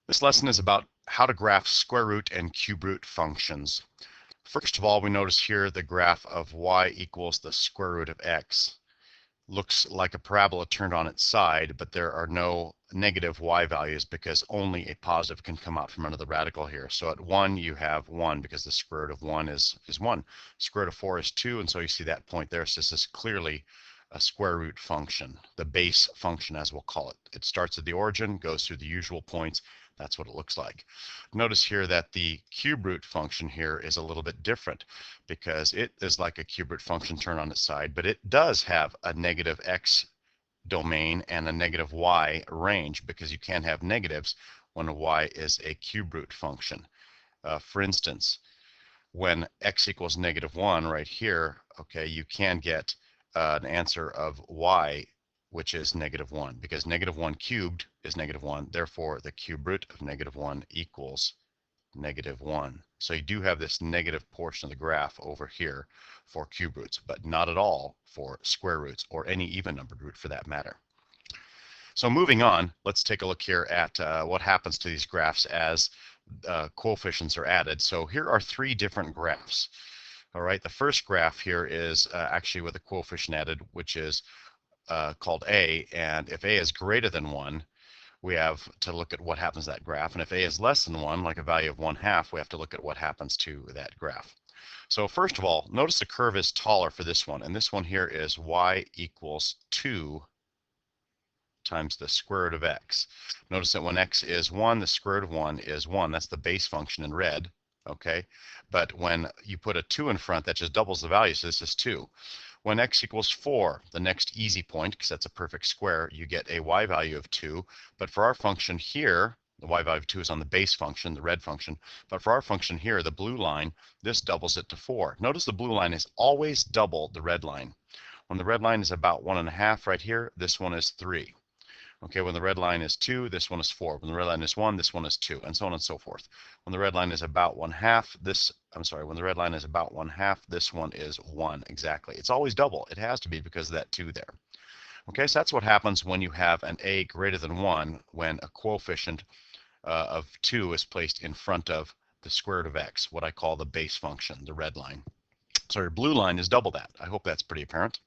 This lesson is about how to graph square root and cube root functions. First of all, we notice here the graph of y equals the square root of x. Looks like a parabola turned on its side, but there are no negative y values because only a positive can come out from under the radical here. So at 1 you have 1 because the square root of 1 is 1. Square root of 4 is 2, and so you see that point there. So this is clearly a square root function, the base function as we'll call it. It starts at the origin, goes through the usual points. That's what it looks like. Notice here that the cube root function here is a little bit different because it is like a cube root function turned on its side, but it does have a negative x domain and a negative y range because you can't have negatives when y is a cube root function. For instance, when x equals -1 right here, okay, you can get an answer of y which is -1 because -1 cubed is -1. Therefore, the cube root of -1 equals -1. So you do have this negative portion of the graph over here for cube roots, but not at all for square roots or any even-numbered root for that matter. So moving on, let's take a look here at what happens to these graphs as coefficients are added. So here are three different graphs. All right, the first graph here is actually with a coefficient added, which is called a, and if a is greater than 1, we have to look at what happens to that graph. And if a is less than 1, like a value of 1/2, we have to look at what happens to that graph. So first of all, notice the curve is taller for this one. And this one here is y equals 2 times the square root of x. Notice that when x is 1, the square root of 1 is 1. That's the base function in red. Okay, but when you put a 2 in front, that just doubles the value, so this is 2. When x equals 4, the next easy point, because that's a perfect square, you get a y value of 2. But for our function here, the y value of 2 is on the base function, the red function. But for our function here, the blue line, this doubles it to 4. Notice the blue line is always double the red line. When the red line is about 1.5 right here, this one is 3. Okay, when the red line is 2, this one is 4. When the red line is 1, this one is 2, and so on and so forth. When the red line is about 1/2, when the red line is about 1/2, this one is 1 exactly. It's always double. It has to be because of that 2 there. Okay, so that's what happens when you have an a greater than 1 when a coefficient of 2 is placed in front of the square root of x, what I call the base function, the red line. So your blue line is double that. I hope that's pretty apparent.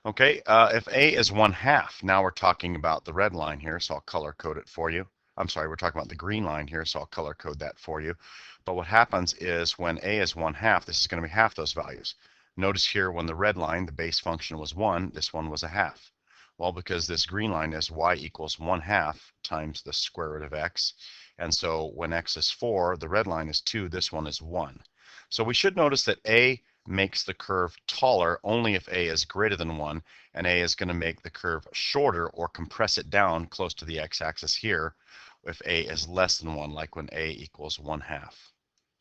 Okay, if a is 1/2, now we're talking about the red line here, so I'll color code it for you. I'm sorry, we're talking about the green line here, so I'll color code that for you. But what happens is when a is 1/2, this is going to be half those values. Notice here when the red line, the base function was 1, this one was a half. Well, because this green line is y equals 1/2 times the square root of x. And so when x is 4, the red line is 2, this one is 1. So we should notice that a makes the curve taller only if a is greater than 1, and a is going to make the curve shorter or compress it down close to the x-axis here if a is less than 1, like when a equals 1/2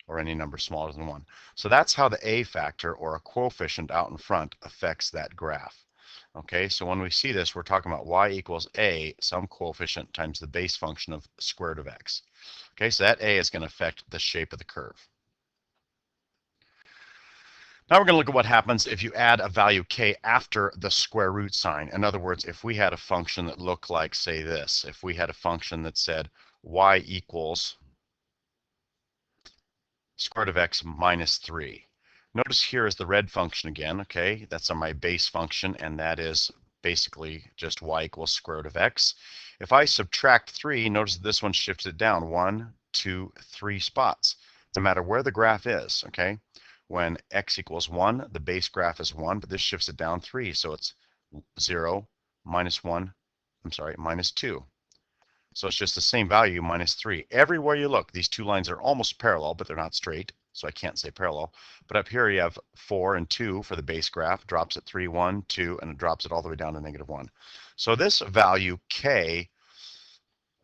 or any number smaller than 1. So that's how the a factor or a coefficient out in front affects that graph. Okay, so when we see this, we're talking about y equals a, some coefficient times the base function of square root of x. Okay, so that a is going to affect the shape of the curve. Now we're going to look at what happens if you add a value k after the square root sign. In other words, if we had a function that looked like, say, this. If we had a function that said y equals square root of x minus 3. Notice here is the red function again, okay? That's on my base function, and that is basically just y equals square root of x. If I subtract 3, notice that this one shifts it down 1, 2, 3 spots. No matter where the graph is, okay? When x equals 1, the base graph is 1, but this shifts it down 3, so it's 0, minus 1, minus 2. So it's just the same value, minus 3. Everywhere you look, these two lines are almost parallel, but they're not straight, so I can't say parallel. But up here you have 4 and 2 for the base graph, drops at 3, 1, 2, and it drops it all the way down to -1. So this value, k,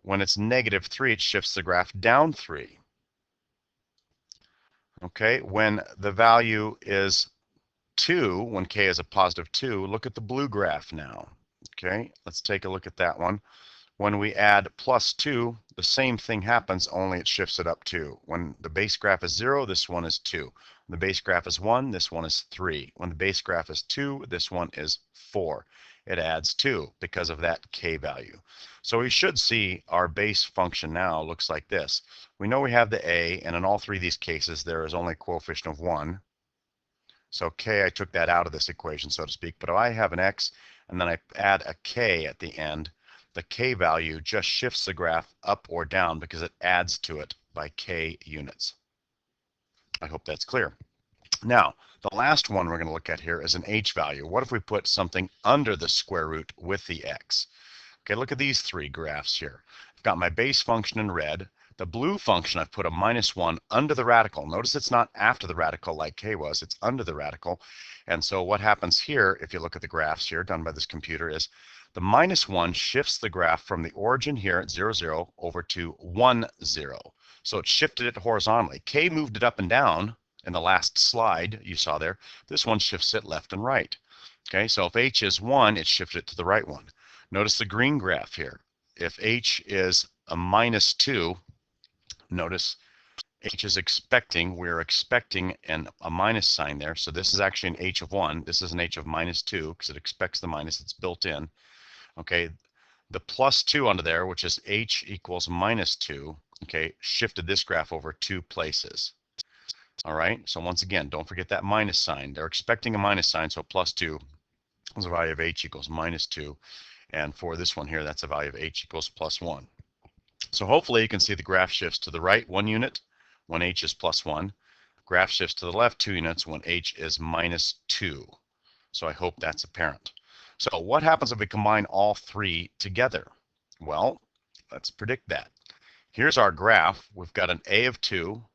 when it's -3, it shifts the graph down 3. Okay, when the value is 2, when k is a positive 2, look at the blue graph now. Okay, let's take a look at that one. When we add plus 2, the same thing happens, only it shifts it up 2. When the base graph is 0, this one is 2. When the base graph is 1, this one is 3. When the base graph is 2, this one is 4. it adds 2 because of that k value. So we should see our base function now looks like this. We know we have the a, and in all three of these cases there is only a coefficient of 1. So k, I took that out of this equation, so to speak. But if I have an x and then I add a k at the end, the k value just shifts the graph up or down because it adds to it by k units. I hope that's clear. Now, the last one we're going to look at here is an h value. What if we put something under the square root with the x? Okay, look at these three graphs here. I've got my base function in red. The blue function, I've put a -1 under the radical. Notice it's not after the radical like k was, it's under the radical. And so what happens here, if you look at the graphs here done by this computer, is the -1 shifts the graph from the origin here at 0, 0 over to 1, 0. So it shifted it horizontally. K moved it up and down in the last slide you saw there. This one shifts it left and right. Okay, so if h is 1, it shifted it to the right one. Notice the green graph here. If h is a -2, notice h is expecting, we're expecting a minus sign there. So this is actually an h of 1. This is an h of -2 because it expects the minus. It's built in. Okay, the +2 under there, which is h equals -2, okay, shifted this graph over 2 places. All right, so once again, don't forget that minus sign. They're expecting a minus sign, so +2 is a value of h equals -2. And for this one here, that's a value of h equals +1. So hopefully you can see the graph shifts to the right 1 unit when h is +1. Graph shifts to the left 2 units when h is -2. So I hope that's apparent. So what happens if we combine all three together? Well, let's predict that. Here's our graph. We've got an a of 2.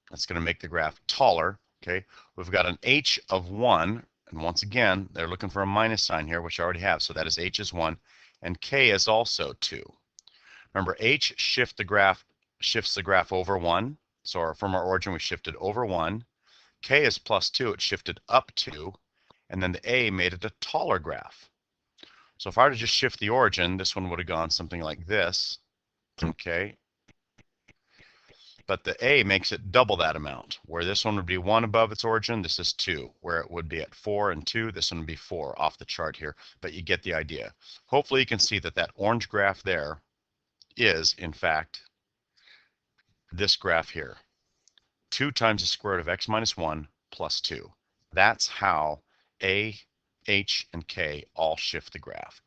That's going to make the graph taller. Okay, we've got an h of 1. And once again, they're looking for a minus sign here, which I already have. So that is h is 1, and k is also 2. Remember, h shifts the graph over 1. So from our origin, we shifted over 1. K is +2. It shifted up 2. And then the a made it a taller graph. So if I were to just shift the origin, this one would have gone something like this. Okay. But the a makes it double that amount. Where this one would be 1 above its origin, this is 2. Where it would be at 4 and 2, this one would be 4 off the chart here. But you get the idea. Hopefully you can see that that orange graph there is, in fact, this graph here. 2 times the square root of x minus 1 plus 2. That's how a, h, and k all shift the graph.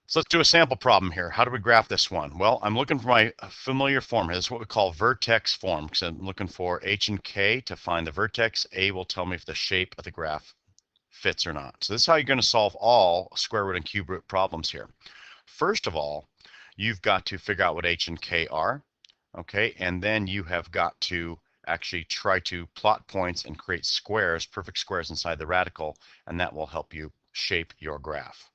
So let's do a sample problem here. How do we graph this one? Well, I'm looking for my familiar form here. This is what we call vertex form, because I'm looking for h and k to find the vertex. A will tell me if the shape of the graph fits or not. So this is how you're going to solve all square root and cube root problems here. First of all, you've got to figure out what h and k are, okay? And then you have got to actually try to plot points and create squares, perfect squares inside the radical, and that will help you shape your graph.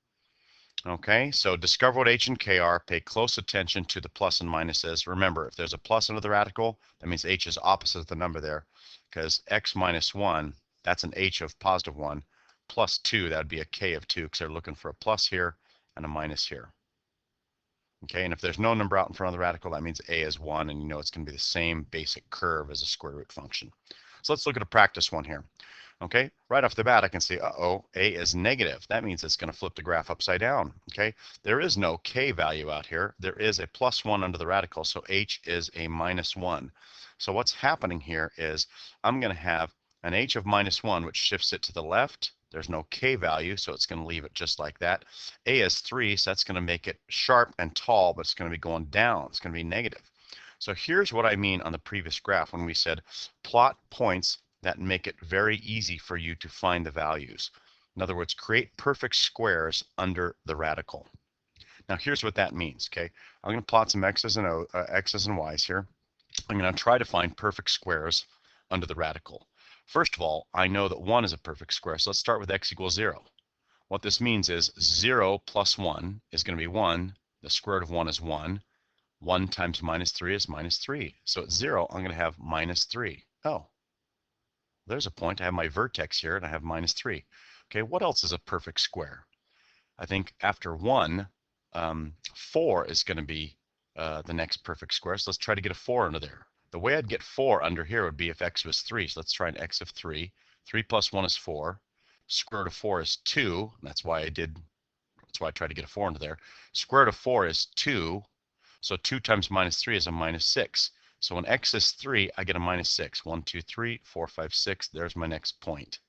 Okay, so discover what h and k are, pay close attention to the plus and minuses. Remember, if there's a plus under the radical, that means h is opposite of the number there, because x minus 1, that's an h of +1, plus 2, that would be a k of 2, because they're looking for a plus here and a minus here. Okay, and if there's no number out in front of the radical, that means a is 1, and you know it's going to be the same basic curve as a square root function. So let's look at a practice one here. Okay, right off the bat, I can see, uh-oh, a is negative. That means it's going to flip the graph upside down. Okay, there is no k value out here. There is a +1 under the radical, so h is a -1. So what's happening here is I'm going to have an h of -1, which shifts it to the left. There's no k value, so it's going to leave it just like that. A is 3, so that's going to make it sharp and tall, but it's going to be going down. It's going to be negative. So here's what I mean on the previous graph when we said plot points that make it very easy for you to find the values. In other words, create perfect squares under the radical. Now here's what that means, okay? I'm going to plot some x's and y's here. I'm going to try to find perfect squares under the radical. First of all, I know that 1 is a perfect square, so let's start with x equals 0. What this means is 0 plus 1 is going to be 1. The square root of 1 is 1. 1 times -3 is -3. So at 0, I'm going to have -3. Oh. There's a point. I have my vertex here, and I have -3. Okay, what else is a perfect square? I think after 1, 4 is going to be the next perfect square. So let's try to get a 4 under there. The way I'd get 4 under here would be if x was 3. So let's try an x of 3. 3 plus 1 is 4. Square root of 4 is 2. That's why I tried to get a 4 into there. Square root of 4 is 2. So 2 times minus 3 is a minus 6. So when x is 3, I get a minus 6. 1, 2, 3, 4, 5, 6. There's my next point.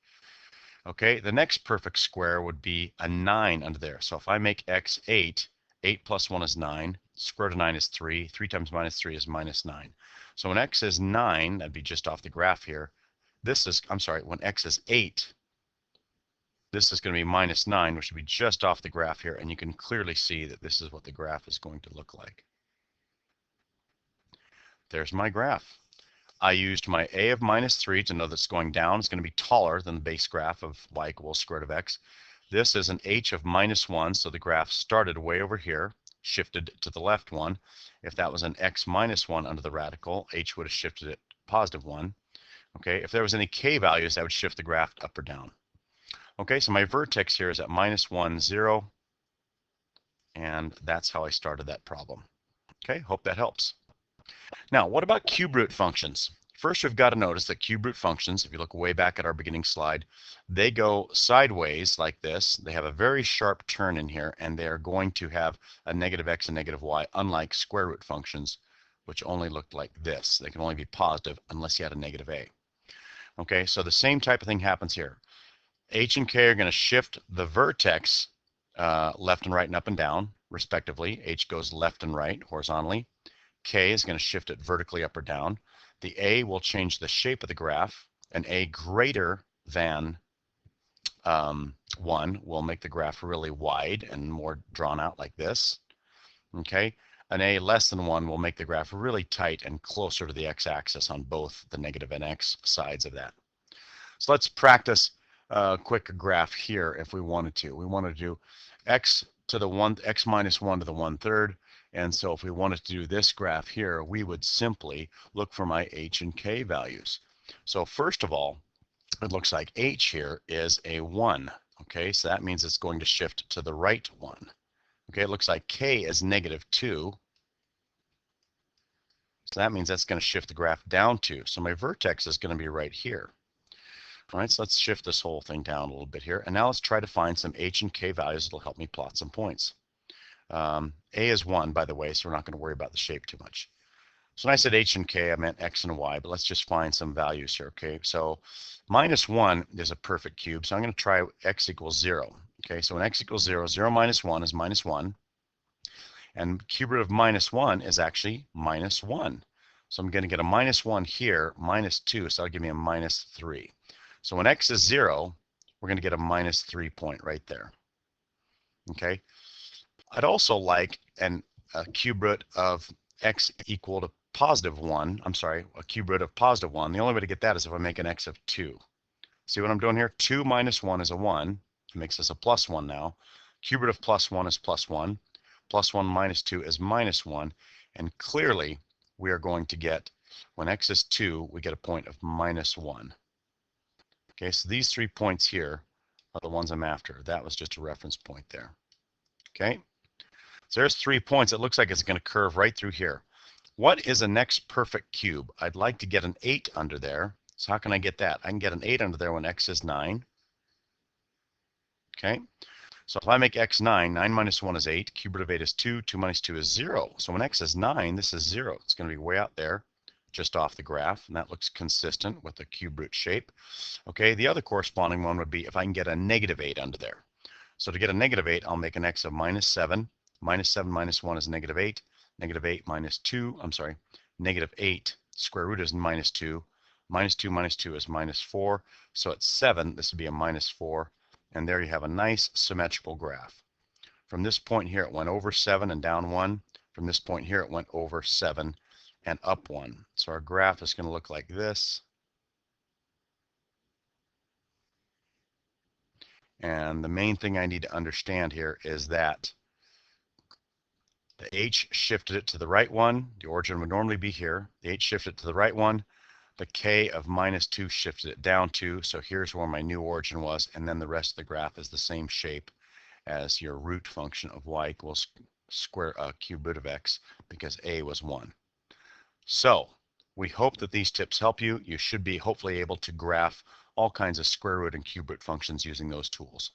Okay, the next perfect square would be a 9 under there. So if I make x 8, 8 plus 1 is 9. Square root of 9 is 3. 3 times minus 3 is minus 9. So when x is 9, that'd be just off the graph here. When x is 8, this is going to be minus 9, which would be just off the graph here. And you can clearly see that this is what the graph is going to look like. There's my graph. I used my a of minus 3 to know that's going down. It's going to be taller than the base graph of y equals square root of x. This is an h of minus 1, so the graph started way over here, shifted to the left one. If that was an x minus 1 under the radical, h would have shifted it positive 1. Okay, if there was any k values, that would shift the graph up or down. Okay, so my vertex here is at minus 1, 0, and that's how I started that problem. Okay, hope that helps. Now, what about cube root functions? First, we've got to notice that cube root functions, if you look way back at our beginning slide, they go sideways like this. They have a very sharp turn in here, and they are going to have a negative x and negative y, unlike square root functions, which only look like this. They can only be positive unless you had a negative a. Okay, so the same type of thing happens here. H and k are going to shift the vertex left and right and up and down, respectively. H goes left and right horizontally. K is going to shift it vertically up or down. The A will change the shape of the graph. An A greater than 1 will make the graph really wide and more drawn out like this. Okay. An A less than 1 will make the graph really tight and closer to the x-axis on both the negative and x sides of that. So let's practice a quick graph here if we wanted to. We wanted to do x minus 1 to the 1/3. And so if we wanted to do this graph here, we would simply look for my h and k values. So first of all, it looks like h here is a 1. Okay, so that means it's going to shift to the right one. Okay, it looks like k is negative 2. So that means that's going to shift the graph down 2. So my vertex is going to be right here. All right, so let's shift this whole thing down a little bit here. And now let's try to find some h and k values that will help me plot some points. A is 1, by the way, so we're not going to worry about the shape too much. So when I said h and k, I meant x and y, but let's just find some values here, okay? So minus 1 is a perfect cube, so I'm going to try x equals 0. Okay, so when x equals 0, 0 minus 1 is minus 1. And cube root of minus 1 is actually minus 1. So I'm going to get a minus 1 here, minus 2, so that'll give me a minus 3. So when x is 0, we're going to get a minus 3 point right there. Okay. I'd also like a cube root of x equal to positive 1. I'm sorry, a cube root of positive 1. The only way to get that is if I make an x of 2. See what I'm doing here? 2 minus 1 is a 1. It makes us a plus 1 now. Cube root of plus 1 is plus 1. Plus 1 minus 2 is minus 1. And clearly, we are going to get, when x is 2, we get a point of minus 1. Okay, so these 3 points here are the ones I'm after. That was just a reference point there. Okay. So there's 3 points. It looks like it's going to curve right through here. What is a next perfect cube? I'd like to get an 8 under there. So how can I get that? I can get an 8 under there when x is 9. Okay. So if I make x 9, 9 minus 1 is 8. Cube root of 8 is 2. 2 minus 2 is 0. So when x is 9, this is 0. It's going to be way out there, just off the graph. And that looks consistent with the cube root shape. Okay. The other corresponding one would be if I can get a negative 8 under there. So to get a negative 8, I'll make an x of minus 7. Minus 7 minus 1 is negative 8. Negative 8 minus 2, negative 8 square root is minus 2. Minus 2 minus 2 is minus 4. So at 7, this would be a minus 4. And there you have a nice symmetrical graph. From this point here, it went over 7 and down 1. From this point here, it went over 7 and up 1. So our graph is going to look like this. And the main thing I need to understand here is that the h shifted it to the right one. The origin would normally be here. The h shifted it to the right one. The k of minus 2 shifted it down 2. So here's where my new origin was. And then the rest of the graph is the same shape as your root function of y equals cube root of x, because a was 1. So we hope that these tips help you. You should be hopefully able to graph all kinds of square root and cube root functions using those tools.